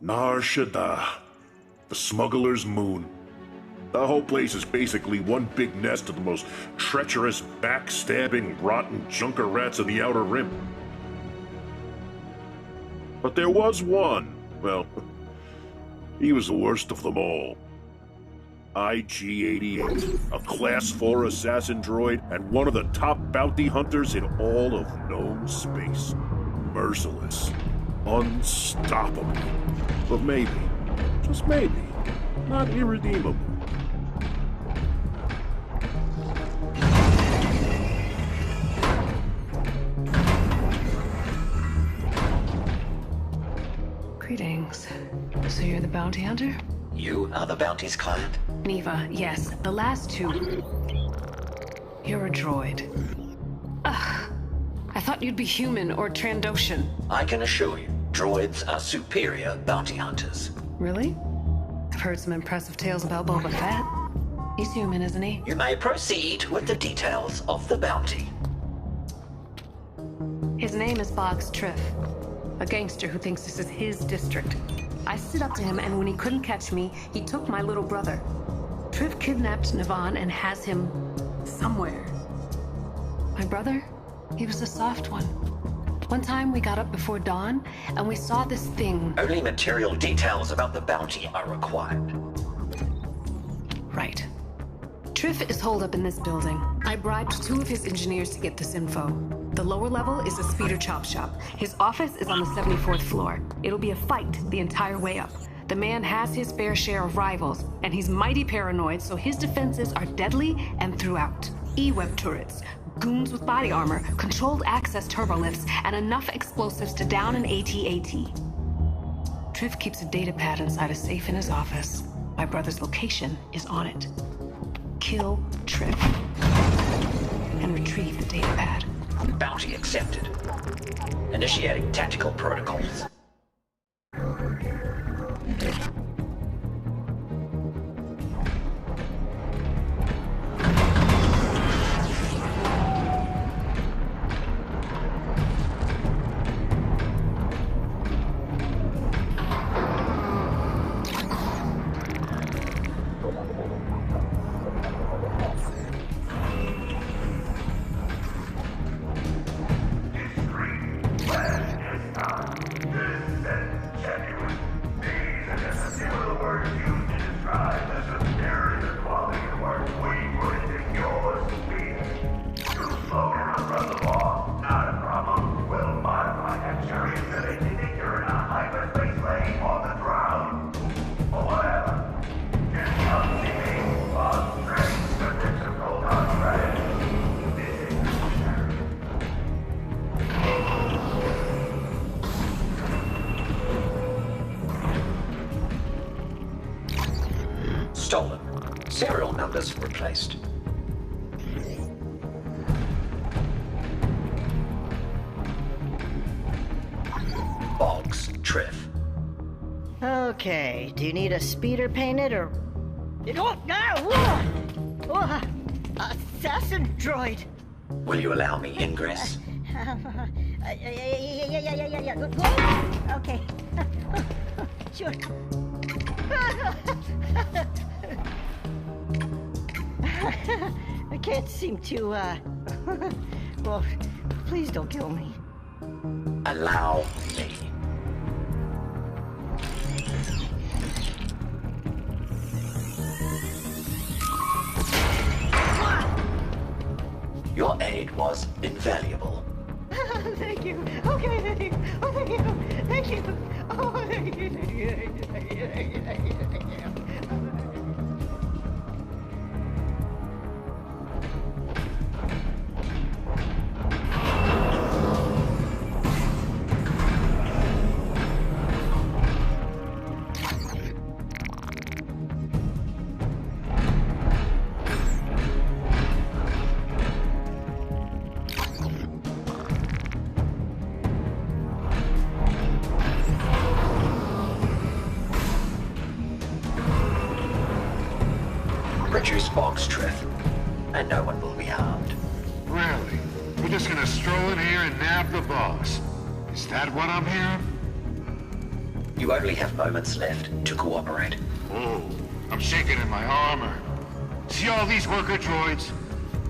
Nar Shaddaa, the smuggler's moon. The whole place is basically one big nest of the most treacherous, backstabbing, rotten junker rats of the Outer Rim. But there was one. Well, he was the worst of them all. IG-88, a Class 4 assassin droid and one of the top bounty hunters in all of known space. Merciless. Unstoppable. But maybe, just maybe, not irredeemable. Greetings. So you're the bounty hunter? You are the bounty's client? Neva, yes. The last two. You're a droid. Ugh. I thought you'd be human or Trandoshan. I can assure you, droids are superior bounty hunters. Really? I've heard some impressive tales about Boba Fett. He's human, isn't he? You may proceed with the details of the bounty. His name is Boggs Triff, a gangster who thinks this is his district. I stood up to him, and when he couldn't catch me, he took my little brother. Triff kidnapped Navan and has him somewhere. My brother? He was a soft one. One time we got up before dawn, and we saw this thing. Only material details about the bounty are required. Right. Triff is holed up in this building. I bribed 2 of his engineers to get this info. The lower level is a speeder chop shop. His office is on the 74th floor. It'll be a fight the entire way up. The man has his fair share of rivals, and he's mighty paranoid, so his defenses are deadly and throughout. E-web turrets, goons with body armor, controlled access turbolifts, and enough explosives to down an AT-AT. Triff keeps a data pad inside a safe in his office. My brother's location is on it. Kill Triff and retrieve the data pad. Bounty accepted. Initiating tactical protocols. Stolen. Serial numbers replaced. Boggs Triff. Okay, do you need a speeder painted or... Oh, no! Whoa! Assassin droid! Will you allow me ingress? Yeah. Okay. Sure. I can't seem to, well, please don't kill me. Allow me. Your aid was invaluable. Thank you. Okay, thank you. Oh, thank you. Thank you. Oh, thank you. Thank you. Thank you. Thank you. Thank you. Thank you. Reduce Boggs Triff, and no one will be harmed. Really? We're just gonna stroll in here and nab the boss. Is that what I'm hearing? You only have moments left to cooperate. Oh, I'm shaking in my armor. See all these worker droids?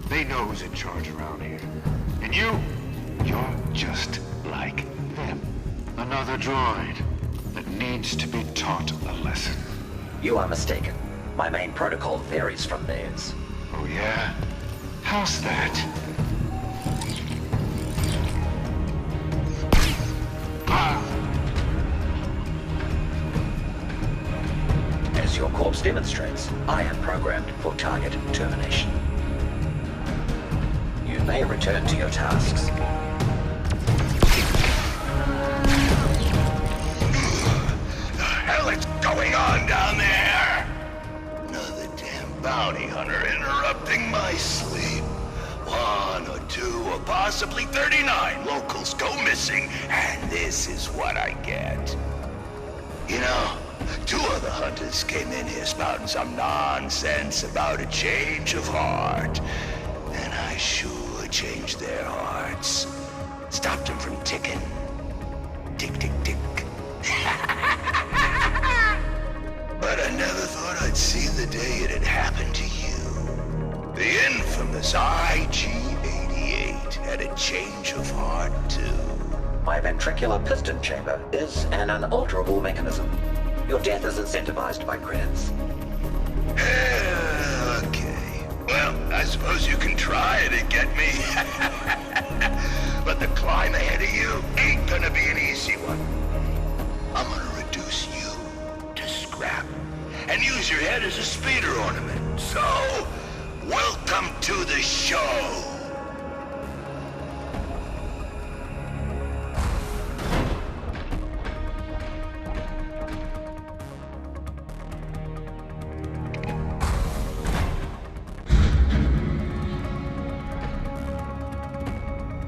They know who's in charge around here. And you're just like them. Another droid that needs to be taught a lesson. You are mistaken. My main protocol varies from theirs. Oh yeah? How's that? As your corpse demonstrates, I am programmed for target termination. You may return to your tasks. The hell is going on down there? Another damn bounty hunter interrupting my sleep. 1 or 2 or possibly 39 locals go missing, and this is what I get. You know, 2 other hunters came in here spouting some nonsense about a change of heart. And I sure changed their hearts. Stopped them from ticking. Tick, tick, tick. But I never thought I'd see the day it had happened to you. The infamous IG-88 had a change of heart, too. My ventricular piston chamber is an unalterable mechanism. Your death is incentivized by credits. Okay. Well, I suppose you can try to get me. But the climb ahead of you ain't gonna be an easy one. I'm gonna reduce you to scrap and use your head as a speeder ornament. So, welcome to the show.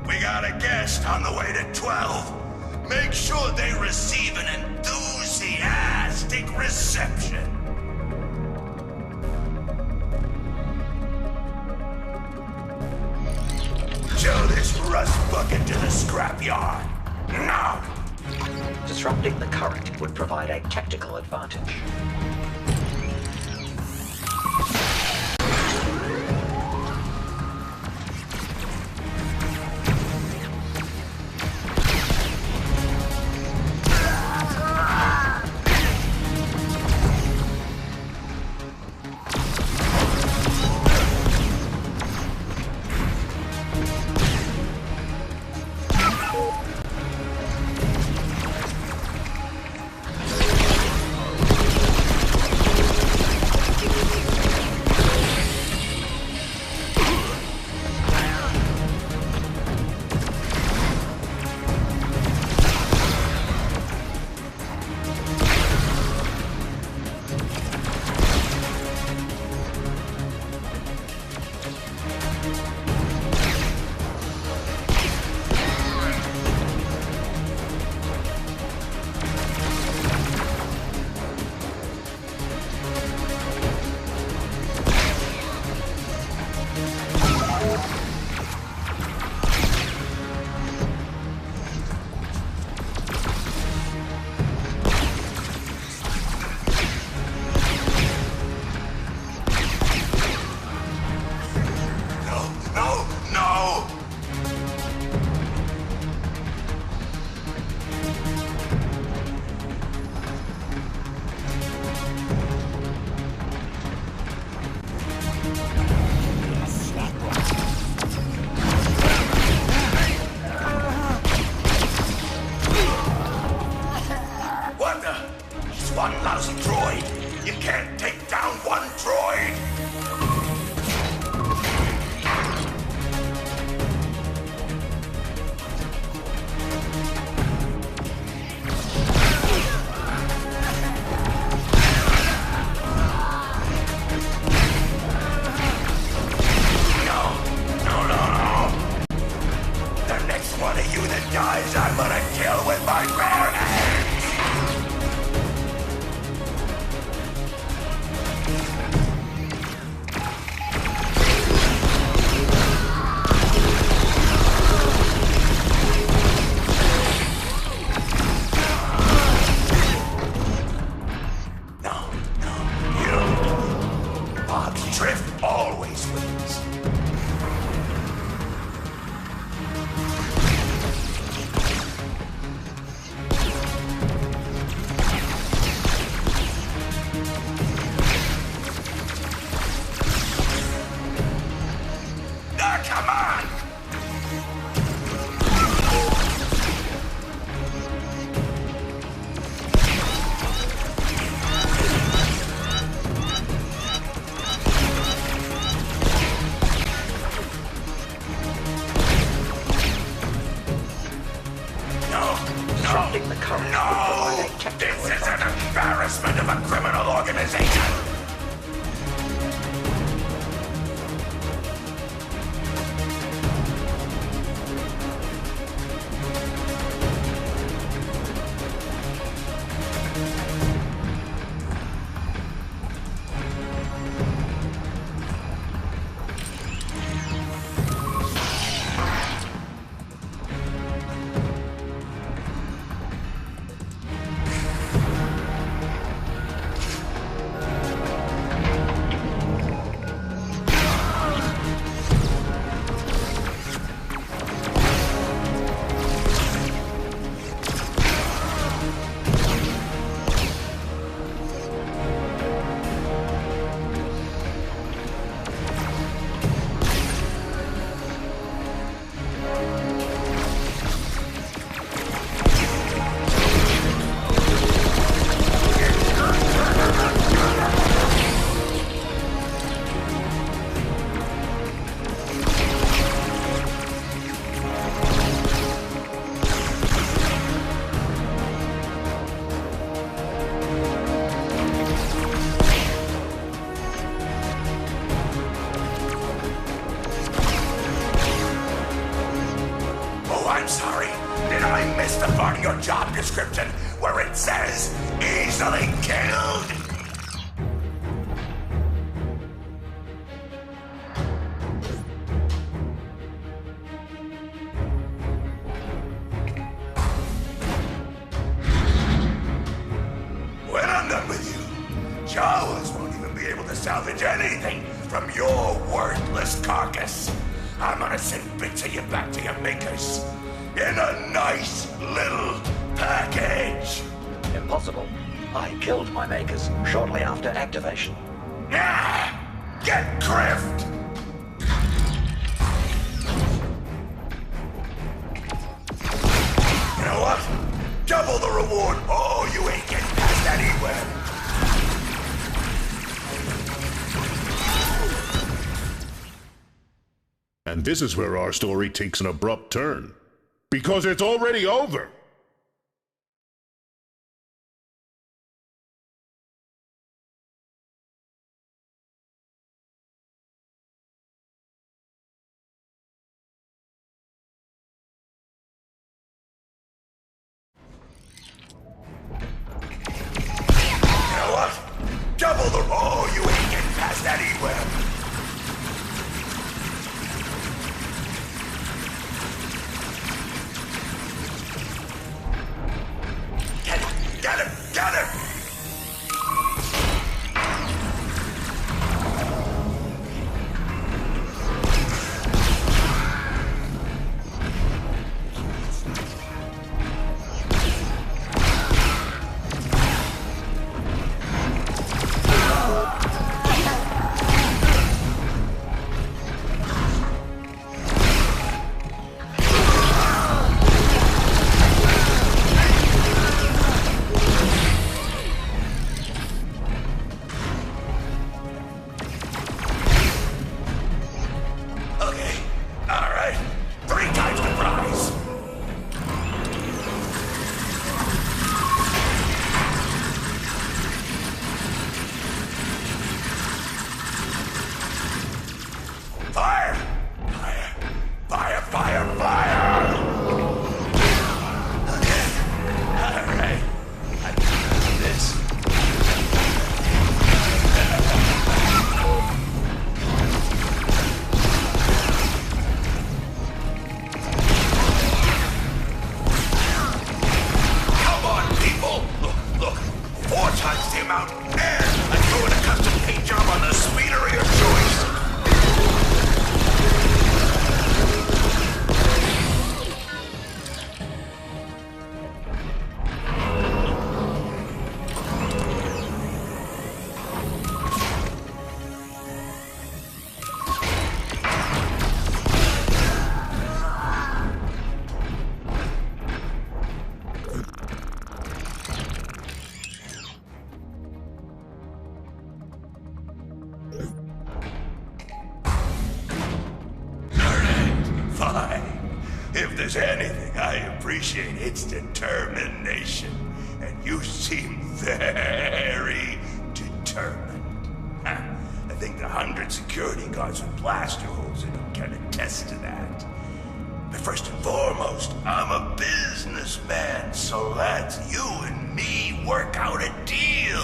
We got a guest on the way to 12. Make sure they receive an enthusiastic reception. Show this rust bucket to the scrapyard. Now! Disrupting the current would provide a tactical advantage. One lousy droid! You can't take down one droid! No. The next one of you that dies, I'm gonna kill with my bare hands! criminal organization! I'm sorry. Did I miss the part of your job description where it says easily killed? When I'm done with you, Jawas won't even be able to salvage anything from your worthless carcass. I'm gonna send bits of you back to your makers in a nice little package. Impossible. I killed my makers shortly after activation. Yeah! Get grift! You know what? Double the reward. Oh, you ain't getting past anywhere. And this is where our story takes an abrupt turn. Because it's already over! You know what? Double the... Oh, you ain't getting past anywhere. Get him! Get him! If there's anything I appreciate, it's determination. And you seem very, internment. I think the 100 security guards with blaster holes in them can attest to that. But first and foremost, I'm a businessman, so let's you and me work out a deal.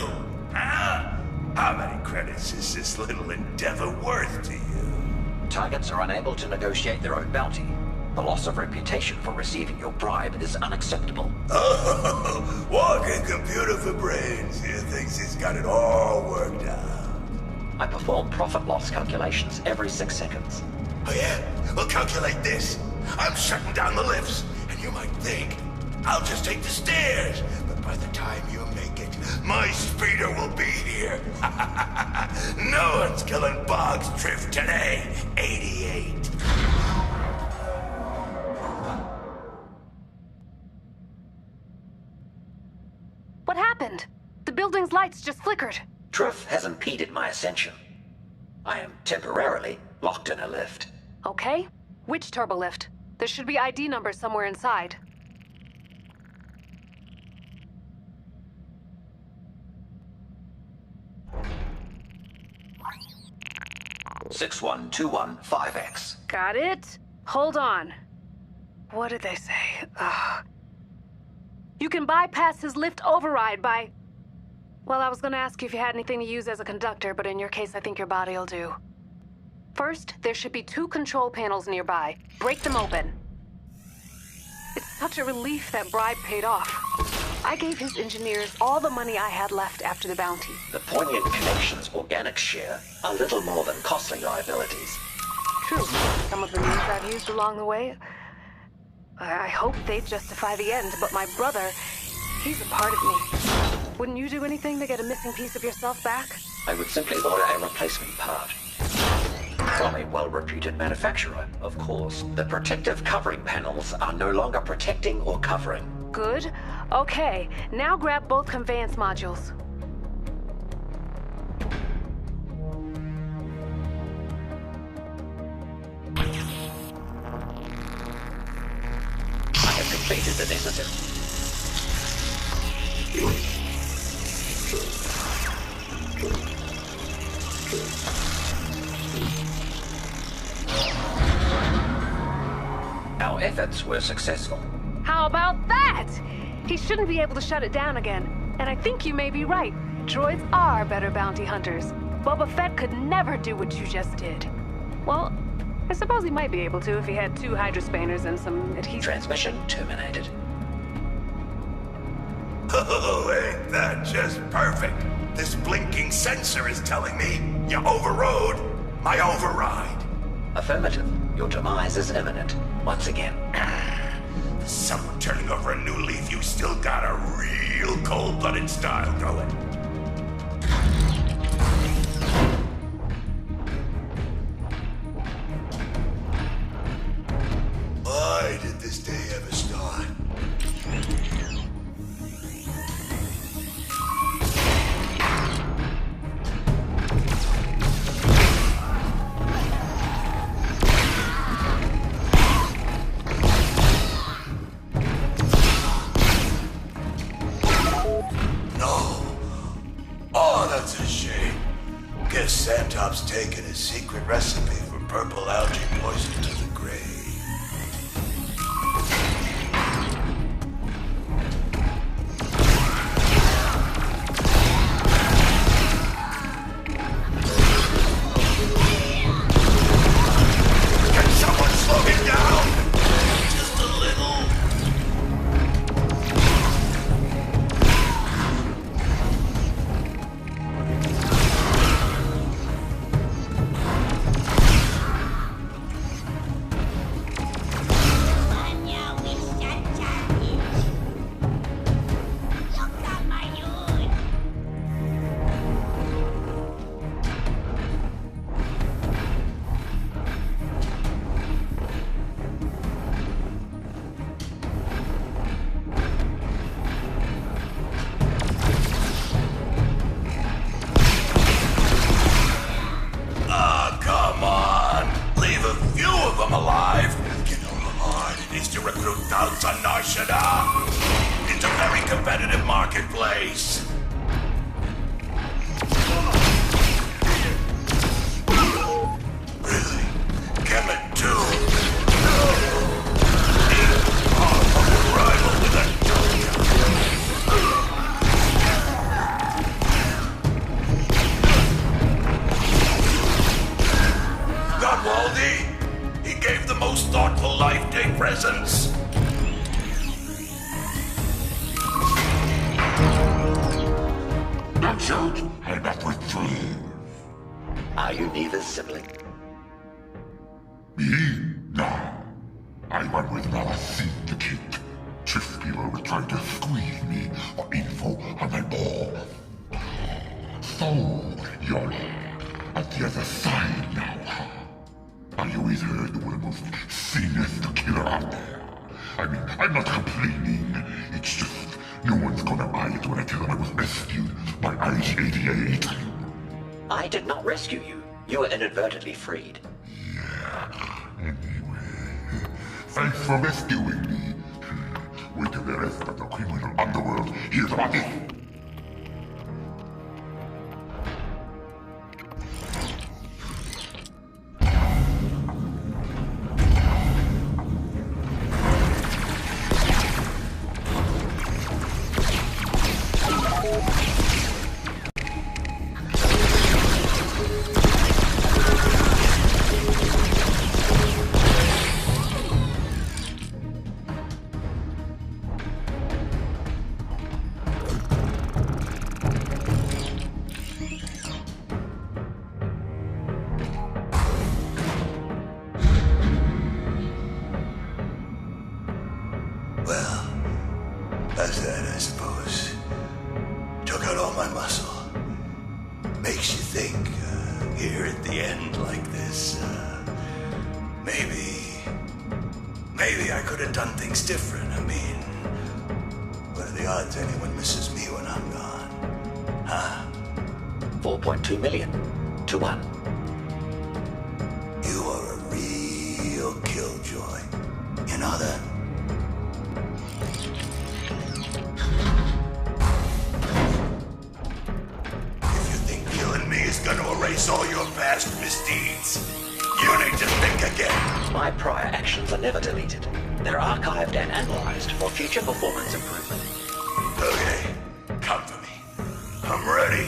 Huh? How many credits is this little endeavor worth to you? Targets are unable to negotiate their own bounty. The loss of reputation for receiving your bribe is unacceptable. Oh, walking computer for brains. He thinks he's got it all worked out. I perform profit-loss calculations every 6 seconds. Oh yeah? Well, calculate this. I'm shutting down the lifts, and you might think I'll just take the stairs. But by the time you make it, my speeder will be here. No one's killing Boggs Drift today, 88. What happened? The building's lights just flickered. Truth has impeded my ascension. I am temporarily locked in a lift. Okay. Which turbo lift? There should be ID numbers somewhere inside. $61215X. Got it? Hold on. What did they say? Ugh. You can bypass his lift override by... Well, I was gonna ask you if you had anything to use as a conductor, but in your case, I think your body'll do. First, there should be 2 control panels nearby. Break them open. It's such a relief that bribe paid off. I gave his engineers all the money I had left after the bounty. The Poignant Connections organic share are little more than costly liabilities. True. Some of the means I've used along the way, I hope they justify the end, but my brother, he's a part of me. Wouldn't you do anything to get a missing piece of yourself back? I would simply order a replacement part. From a well-reputed manufacturer, of course. The protective covering panels are no longer protecting or covering. Good. Okay, now grab both conveyance modules. I have completed the necessary. Our efforts were successful. How about that? He shouldn't be able to shut it down again. And I think you may be right. Droids are better bounty hunters. Boba Fett could never do what you just did. Well, I suppose he might be able to if he had 2 hydrospanners and some adhesive. Transmission terminated. Oh, ain't that just perfect? This blinking sensor is telling me you overrode my override. Affirmative. Your demise is imminent. Once again. Someone turning over a new leaf, you still got a real cold-blooded style going. Why did this day ever start? Santop's taken his secret recipe for purple algae poison to the grave. Can someone slow him down? Just a little. shoot, I met with three. Are you Neva's sibling? Me? No. I went with Malacine the kid. Chief people were trying to squeeze me for info on my ball. So, you're at the other side now, huh? Are you either the most sinister killer out there? I mean, I'm not complaining. It's just, no one's gonna buy it when I tell them I was rescued by IG-88. I did not rescue you. You were inadvertently freed. Yeah, anyway. Thanks for rescuing me. Wait till the rest of the criminal underworld hears about this. Well, that's that, I suppose. Took out all my muscle. Makes you think, here at the end like this, maybe I could have done things different. I mean, what are the odds anyone misses me when I'm gone? Huh? 4.2 million to 1. You are a real killjoy. You know that? Is gonna erase all your past misdeeds. You need to think again. My prior actions are never deleted. They're archived and analyzed for future performance improvement. Okay, come for me. I'm ready.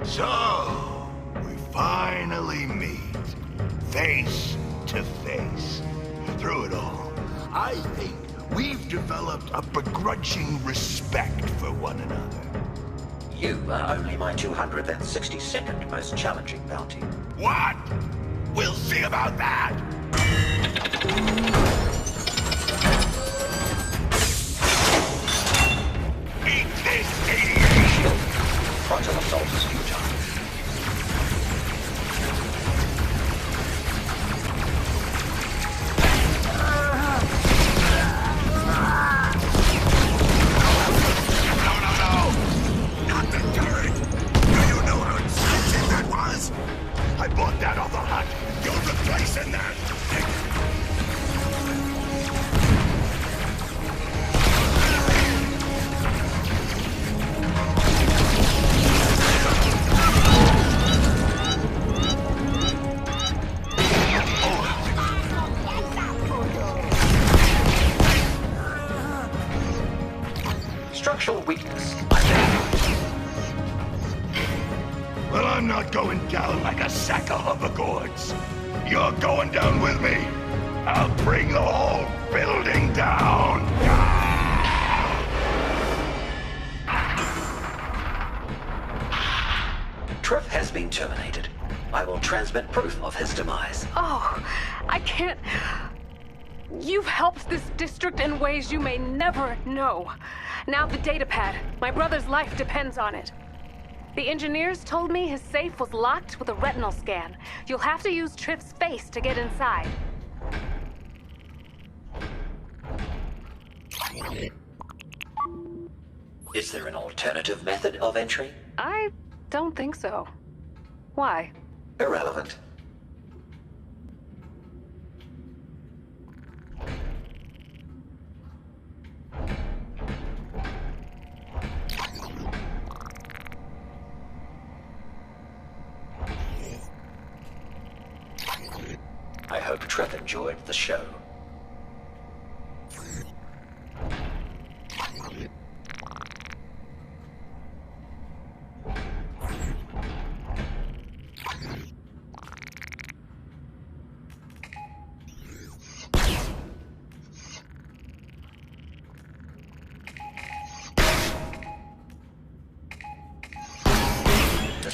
So, we finally meet. Face to face. Through it all, I think we've developed a begrudging respect for one another. You are only my 262nd most challenging bounty. What? We'll see about that! Eat this, 88! Shield. Frontal assault is futile. I bought that off the hut. You're replacing that. Structural weakness. Well, I'm not going down like a sack of hoverboards. You're going down with me. I'll bring the whole building down. Triff has been terminated. I will transmit proof of his demise. Oh, I can't. You've helped this district in ways you may never know. Now the data pad. My brother's life depends on it. The engineers told me his safe was locked with a retinal scan. You'll have to use Triff's face to get inside. Is there an alternative method of entry? I don't think so. Why? Irrelevant. I hope Triff enjoyed the show.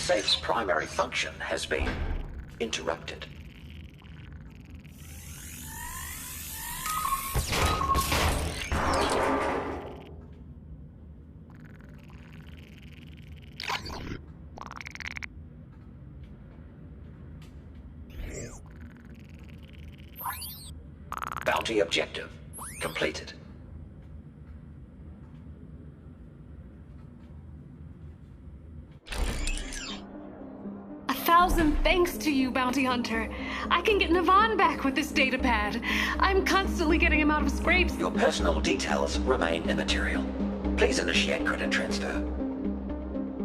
safe's primary function has been interrupted. Bounty objective completed. A thousand thanks to you, Bounty Hunter. I can get Navan back with this data pad. I'm constantly getting him out of scrapes. Your personal details remain immaterial. Please initiate credit transfer.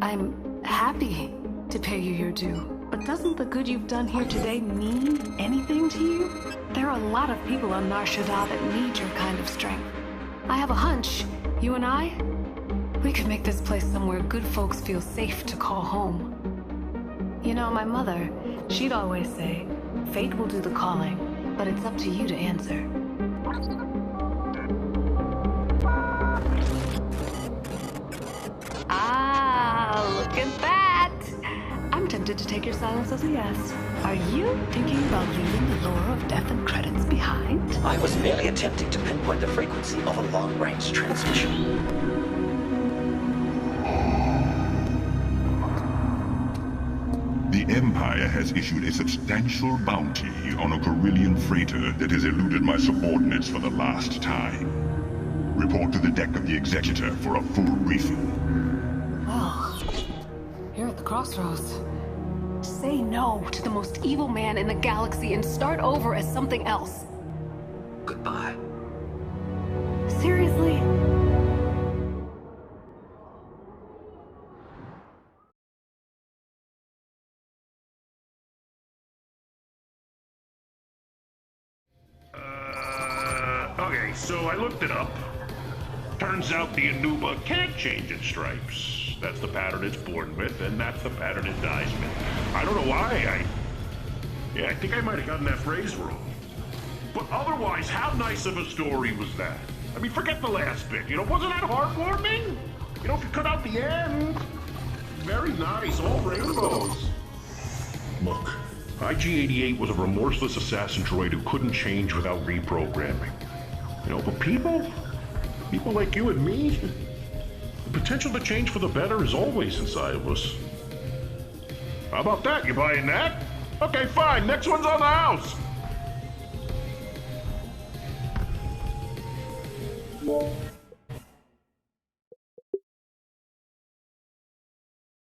I'm happy to pay you your due. But doesn't the good you've done here today mean anything to you? There are a lot of people on Nar Shaddaa that need your kind of strength. I have a hunch, you and I, we could make this place somewhere good folks feel safe to call home. You know, my mother, she'd always say, fate will do the calling, but it's up to you to answer. Ah, look at that! I'm tempted to take your silence as a yes. Are you thinking about leaving the lore of death and credits behind? I was merely attempting to pinpoint the frequency of a long-range transmission. The Empire has issued a substantial bounty on a Carillion freighter that has eluded my subordinates for the last time. Report to the deck of the Executor for a full briefing. Well, you're at the crossroads. Say no to the most evil man in the galaxy and start over as something else. Goodbye. Seriously? Okay, so I looked it up. Turns out the Anuba can't change its stripes. That's the pattern it's born with, and that's the pattern it dies with. I don't know why, I think I might have gotten that phrase wrong. But otherwise, how nice of a story was that? I mean, forget the last bit, wasn't that heartwarming? If you cut out the end. Very nice, all rainbows. Look, IG-88 was a remorseless assassin droid who couldn't change without reprogramming. But people like you and me, the potential to change for the better is always inside of us. How about that? You buying that? Okay, fine. Next one's on the house.